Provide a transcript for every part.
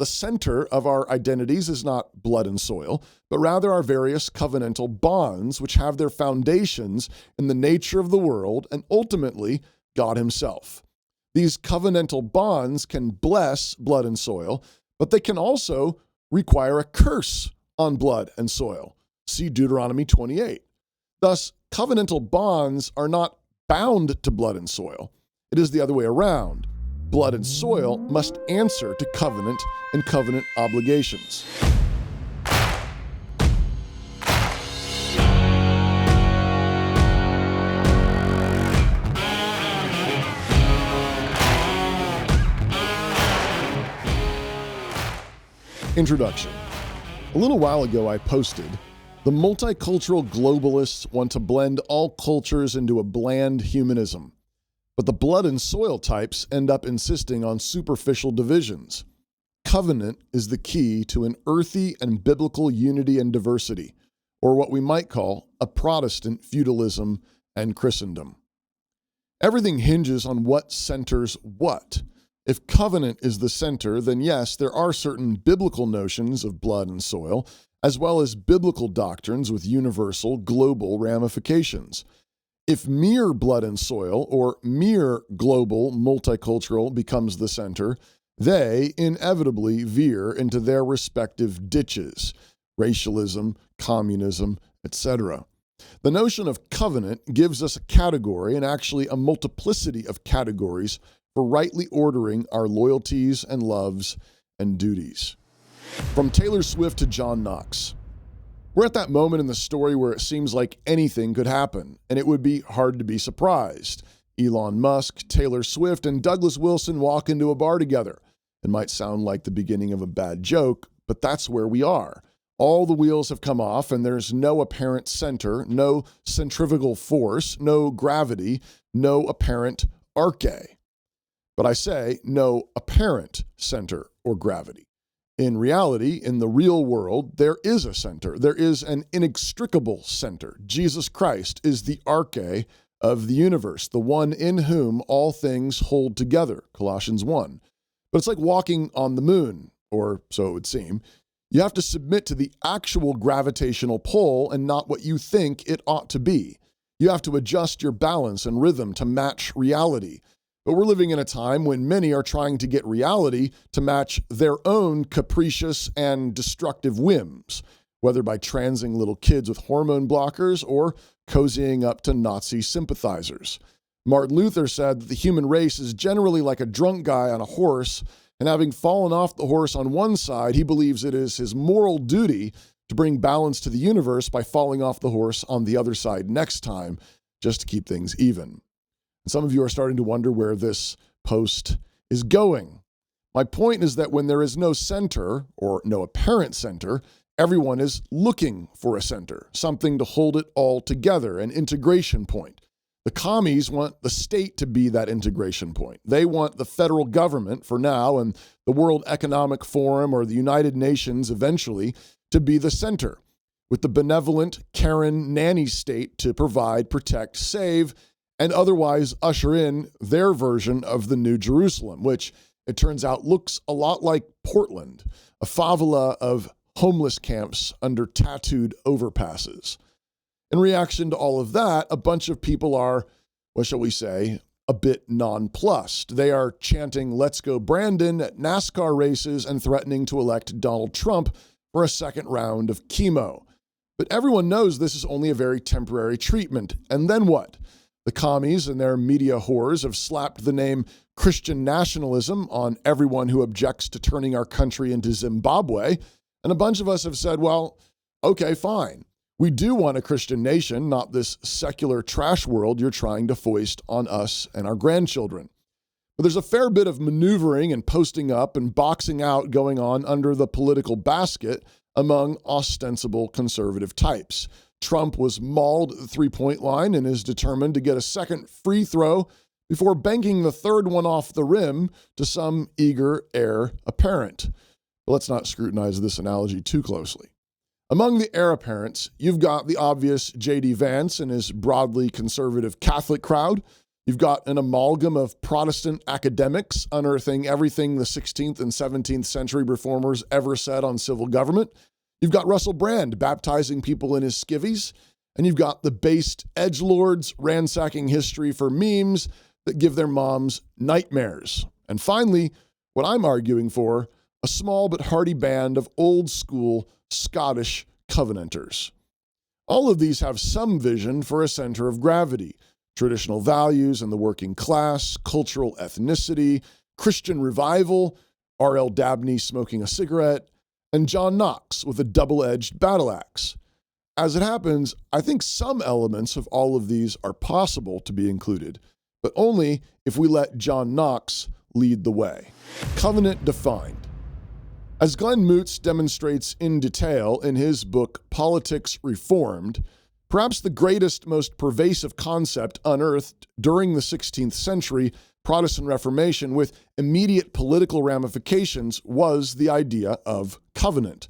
the center of our identities is not blood and soil, but rather our various covenantal bonds, which have their foundations in the nature of the world and ultimately God himself. These covenantal bonds can bless blood and soil, but they can also require a curse on blood and soil. See Deuteronomy 28. Thus, covenantal bonds are not bound to blood and soil. It is the other way around. Blood and soil must answer to covenant and covenant obligations. Introduction. A little while ago I posted, the multicultural globalists want to blend all cultures into a bland humanism, but the blood and soil types end up insisting on superficial divisions. Covenant is the key to an earthy and biblical unity and diversity, or what we might call a Protestant feudalism and Christendom. Everything hinges on what centers what. If covenant is the center, then yes, there are certain biblical notions of blood and soil, as well as biblical doctrines with universal, global ramifications. If mere blood and soil or mere global multicultural becomes the center, they inevitably veer into their respective ditches, racialism, communism, etc. The notion of covenant gives us a category and actually a multiplicity of categories for rightly ordering our loyalties and loves and duties. From Taylor Swift to John Knox. We're at that moment in the story where it seems like anything could happen, and it would be hard to be surprised. Elon Musk, Taylor Swift, and Douglas Wilson walk into a bar together. It might sound like the beginning of a bad joke, but that's where we are. All the wheels have come off, and there's no apparent center, no centrifugal force, no gravity, no apparent arche. But I say no apparent center or gravity. In reality, in the real world, there is a center. There is an inextricable center. Jesus Christ is the arche of the universe, the one in whom all things hold together, Colossians 1. But it's like walking on the moon, or so it would seem. You have to submit to the actual gravitational pull and not what you think it ought to be. You have to adjust your balance and rhythm to match reality. But we're living in a time when many are trying to get reality to match their own capricious and destructive whims, whether by transing little kids with hormone blockers or cozying up to Nazi sympathizers. Martin Luther said that the human race is generally like a drunk guy on a horse, and having fallen off the horse on one side, he believes it is his moral duty to bring balance to the universe by falling off the horse on the other side next time, just to keep things even. Some of you are starting to wonder where this post is going. My point is that when there is no center, or no apparent center, everyone is looking for a center, something to hold it all together, an integration point. The commies want the state to be that integration point. They want the federal government, for now, and the World Economic Forum or the United Nations eventually, to be the center, with the benevolent Karen nanny state to provide, protect, save, and otherwise usher in their version of the New Jerusalem, which it turns out looks a lot like Portland, a favela of homeless camps under tattooed overpasses. In reaction to all of that, a bunch of people are, what shall we say, a bit nonplussed. They are chanting, "Let's go Brandon" at NASCAR races and threatening to elect Donald Trump for a second round of chemo. But everyone knows this is only a very temporary treatment. And then what? The commies and their media whores have slapped the name Christian nationalism on everyone who objects to turning our country into Zimbabwe. And a bunch of us have said, well, okay, fine. We do want a Christian nation, not this secular trash world you're trying to foist on us and our grandchildren. But there's a fair bit of maneuvering and posting up and boxing out going on under the political basket among ostensible conservative types. Trump was mauled at the three-point line and is determined to get a second free throw before banking the third one off the rim to some eager heir apparent. But let's not scrutinize this analogy too closely. Among the heir apparents, you've got the obvious J.D. Vance and his broadly conservative Catholic crowd, You've got an amalgam of Protestant academics unearthing everything the 16th and 17th century reformers ever said on civil government. You've got Russell Brand baptizing people in his skivvies. And you've got the based edgelords ransacking history for memes that give their moms nightmares. And finally, what I'm arguing for, a small but hearty band of old school Scottish covenanters. All of these have some vision for a center of gravity, traditional values and the working class, cultural ethnicity, Christian revival, R.L. Dabney smoking a cigarette, and John Knox with a double-edged battle axe. As it happens, I think some elements of all of these are possible to be included, but only if we let John Knox lead the way. Covenant defined. As Glenn Moots demonstrates in detail in his book Politics Reformed, perhaps the greatest, most pervasive concept unearthed during the 16th century Protestant Reformation with immediate political ramifications was the idea of covenant.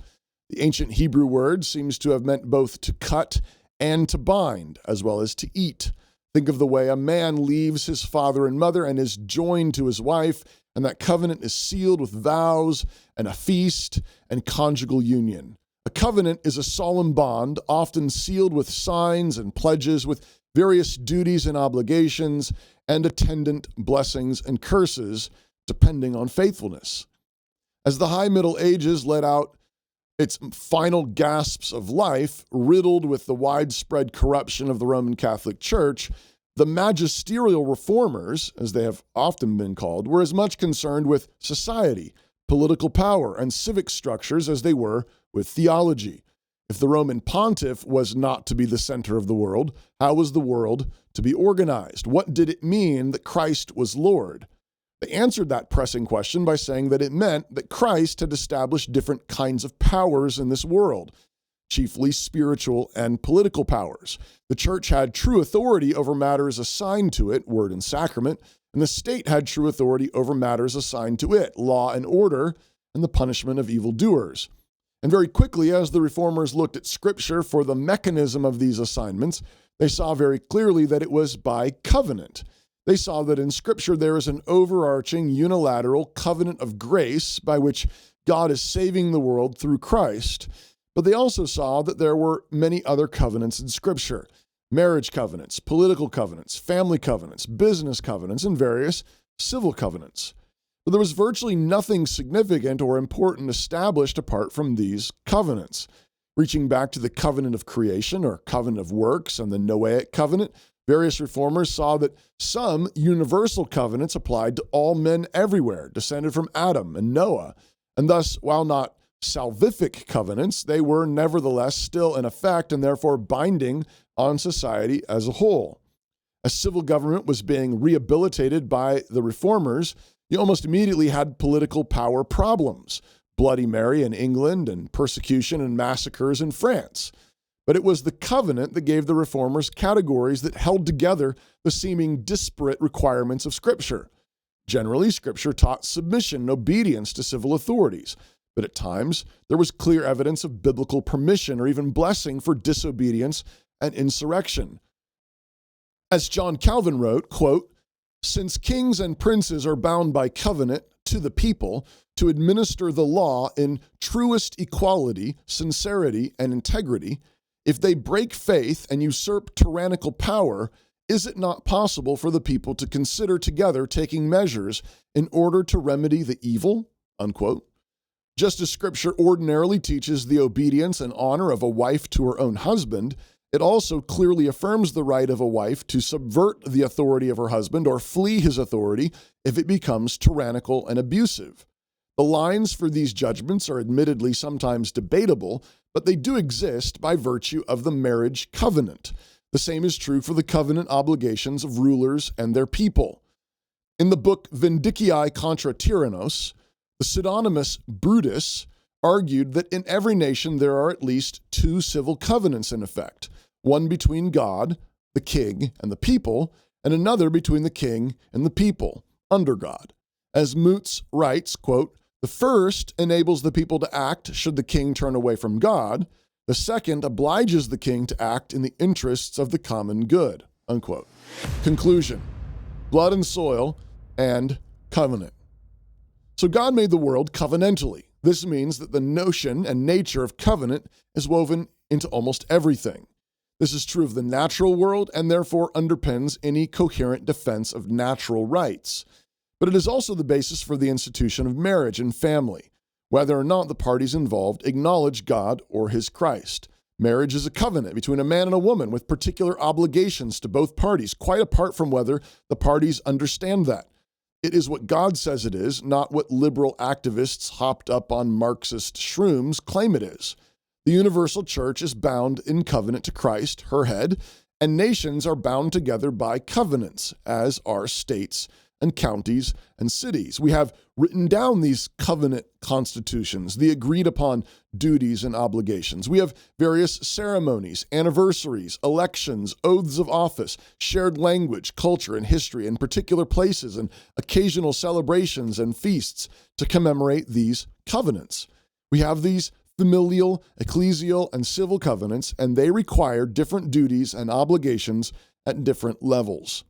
The ancient Hebrew word seems to have meant both to cut and to bind, as well as to eat. Think of the way a man leaves his father and mother and is joined to his wife, and that covenant is sealed with vows and a feast and conjugal union. A covenant is a solemn bond, often sealed with signs and pledges, with various duties and obligations, and attendant blessings and curses, depending on faithfulness. As the High Middle Ages led out its final gasps of life, riddled with the widespread corruption of the Roman Catholic Church, the magisterial reformers, as they have often been called, were as much concerned with society, political power, and civic structures as they were with theology. If the Roman pontiff was not to be the center of the world, how was the world to be organized? What did it mean that Christ was Lord? They answered that pressing question by saying that it meant that Christ had established different kinds of powers in this world, chiefly spiritual and political powers. The church had true authority over matters assigned to it, word and sacrament, and the state had true authority over matters assigned to it, law and order, and the punishment of evildoers. And very quickly, as the reformers looked at Scripture for the mechanism of these assignments, they saw very clearly that it was by covenant. They saw that in Scripture there is an overarching, unilateral covenant of grace by which God is saving the world through Christ. But they also saw that there were many other covenants in Scripture: marriage covenants, political covenants, family covenants, business covenants, and various civil covenants. But there was virtually nothing significant or important established apart from these covenants. Reaching back to the covenant of creation or covenant of works and the Noahic covenant, various reformers saw that some universal covenants applied to all men everywhere, descended from Adam and Noah, and thus, while not salvific covenants, they were nevertheless still in effect and therefore binding on society as a whole. As civil government was being rehabilitated by the reformers, you almost immediately had political power problems: Bloody Mary in England and persecution and massacres in France. But it was the covenant that gave the reformers categories that held together the seeming disparate requirements of Scripture. Generally, Scripture taught submission and obedience to civil authorities, but at times there was clear evidence of biblical permission or even blessing for disobedience and insurrection. As John Calvin wrote, quote, "Since kings and princes are bound by covenant to the people to administer the law in truest equality, sincerity, and integrity, if they break faith and usurp tyrannical power, is it not possible for the people to consider together taking measures in order to remedy the evil?" Unquote. Just as Scripture ordinarily teaches the obedience and honor of a wife to her own husband, it also clearly affirms the right of a wife to subvert the authority of her husband or flee his authority if it becomes tyrannical and abusive. The lines for these judgments are admittedly sometimes debatable, but they do exist by virtue of the marriage covenant. The same is true for the covenant obligations of rulers and their people. In the book Vindicii contra Tyrannos, the pseudonymous Brutus argued that in every nation there are at least two civil covenants in effect, one between God, the king, and the people, and another between the king and the people, under God. As Moots writes, quote, "The first enables the people to act should the king turn away from God. The second obliges the king to act in the interests of the common good." Unquote. Conclusion. blood and soil, and covenant. So God made the world covenantally. This means that the notion and nature of covenant is woven into almost everything. This is true of the natural world and therefore underpins any coherent defense of natural rights. But it is also the basis for the institution of marriage and family, whether or not the parties involved acknowledge God or his Christ. Marriage is a covenant between a man and a woman with particular obligations to both parties, quite apart from whether the parties understand that. It is what God says it is, not what liberal activists hopped up on Marxist shrooms claim it is. The universal church is bound in covenant to Christ, her head, and nations are bound together by covenants, as are states and counties and cities. We have written down these covenant constitutions, the agreed upon duties and obligations. We have various ceremonies, anniversaries, elections, oaths of office, shared language, culture, and history in particular places, and occasional celebrations and feasts to commemorate these covenants. We have these familial, ecclesial, and civil covenants, and they require different duties and obligations at different levels.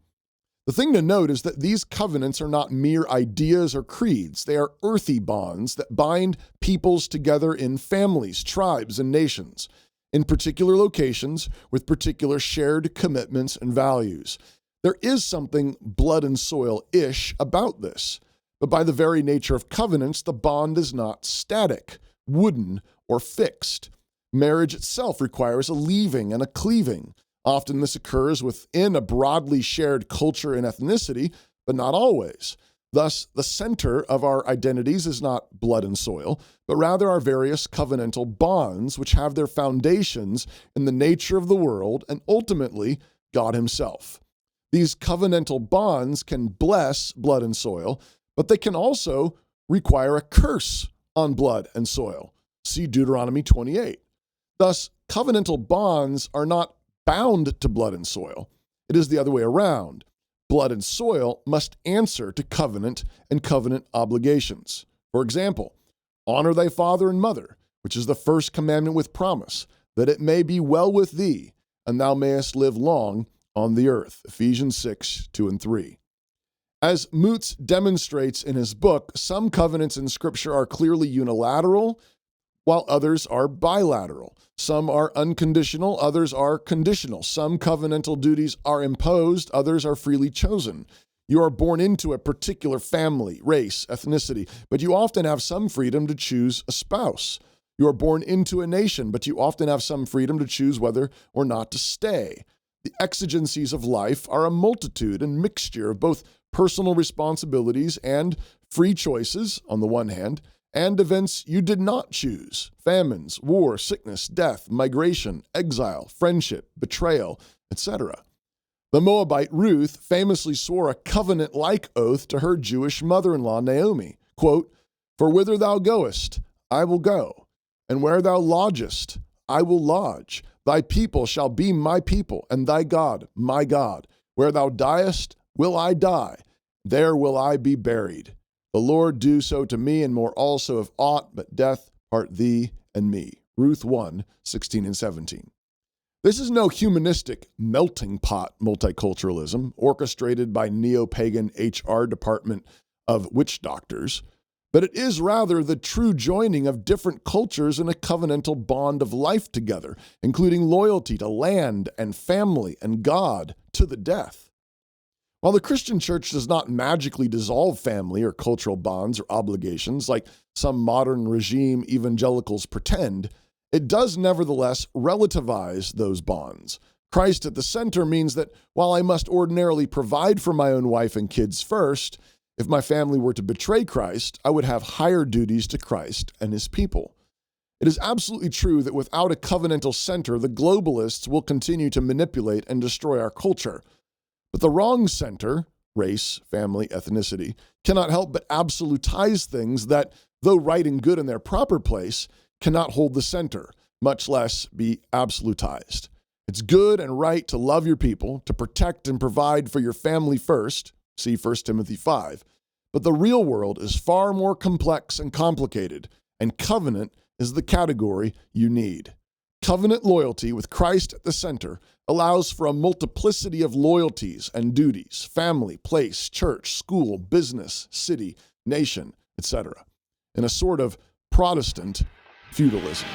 The thing to note is that these covenants are not mere ideas or creeds. They are earthy bonds that bind peoples together in families, tribes, and nations, in particular locations with particular shared commitments and values. There is something blood and soil-ish about this, but by the very nature of covenants, the bond is not static, wooden, or fixed. Marriage itself requires a leaving and a cleaving. Often this occurs within a broadly shared culture and ethnicity, but not always. Thus, the center of our identities is not blood and soil, but rather our various covenantal bonds, which have their foundations in the nature of the world and ultimately God himself. These covenantal bonds can bless blood and soil, but they can also require a curse on blood and soil. See Deuteronomy 28. Thus, covenantal bonds are not bound to blood and soil. It is the other way around. Blood and soil must answer to covenant and covenant obligations. For example, honor thy father and mother, which is the first commandment with promise, that it may be well with thee, and thou mayest live long on the earth. Ephesians 6, 2 and 3. As Moots demonstrates in his book, some covenants in Scripture are clearly unilateral, while others are bilateral. Some are unconditional, others are conditional. Some covenantal duties are imposed, others are freely chosen. You are born into a particular family, race, ethnicity, but you often have some freedom to choose a spouse. You are born into a nation, but you often have some freedom to choose whether or not to stay. The exigencies of life are a multitude and mixture of both personal responsibilities and free choices, on the one hand, and events you did not choose: famines, war, sickness, death, migration, exile, friendship, betrayal, etc. The Moabite Ruth famously swore a covenant-like oath to her Jewish mother-in-law Naomi, quote, "For whither thou goest, I will go, and where thou lodgest, I will lodge. Thy people shall be my people, and thy God, my God. Where thou diest, will I die, there will I be buried. The Lord do so to me, and more also, if aught but death part thee and me." Ruth 1, 16 and 17. This is no humanistic melting pot multiculturalism orchestrated by neo-pagan HR department of witch doctors, but it is rather the true joining of different cultures in a covenantal bond of life together, including loyalty to land and family and God to the death. While the Christian church does not magically dissolve family or cultural bonds or obligations like some modern regime evangelicals pretend, it does nevertheless relativize those bonds. Christ at the center means that while I must ordinarily provide for my own wife and kids first, if my family were to betray Christ, I would have higher duties to Christ and his people. It is absolutely true that without a covenantal center, the globalists will continue to manipulate and destroy our culture. But the wrong center, race, family, ethnicity, cannot help but absolutize things that, though right and good in their proper place, cannot hold the center, much less be absolutized. It's good and right to love your people, to protect and provide for your family first, see 1 Timothy 5. But the real world is far more complex and complicated, and covenant is the category you need. Covenant loyalty with Christ at the center allows for a multiplicity of loyalties and duties: family, place, church, school, business, city, nation, etc., in a sort of Protestant feudalism.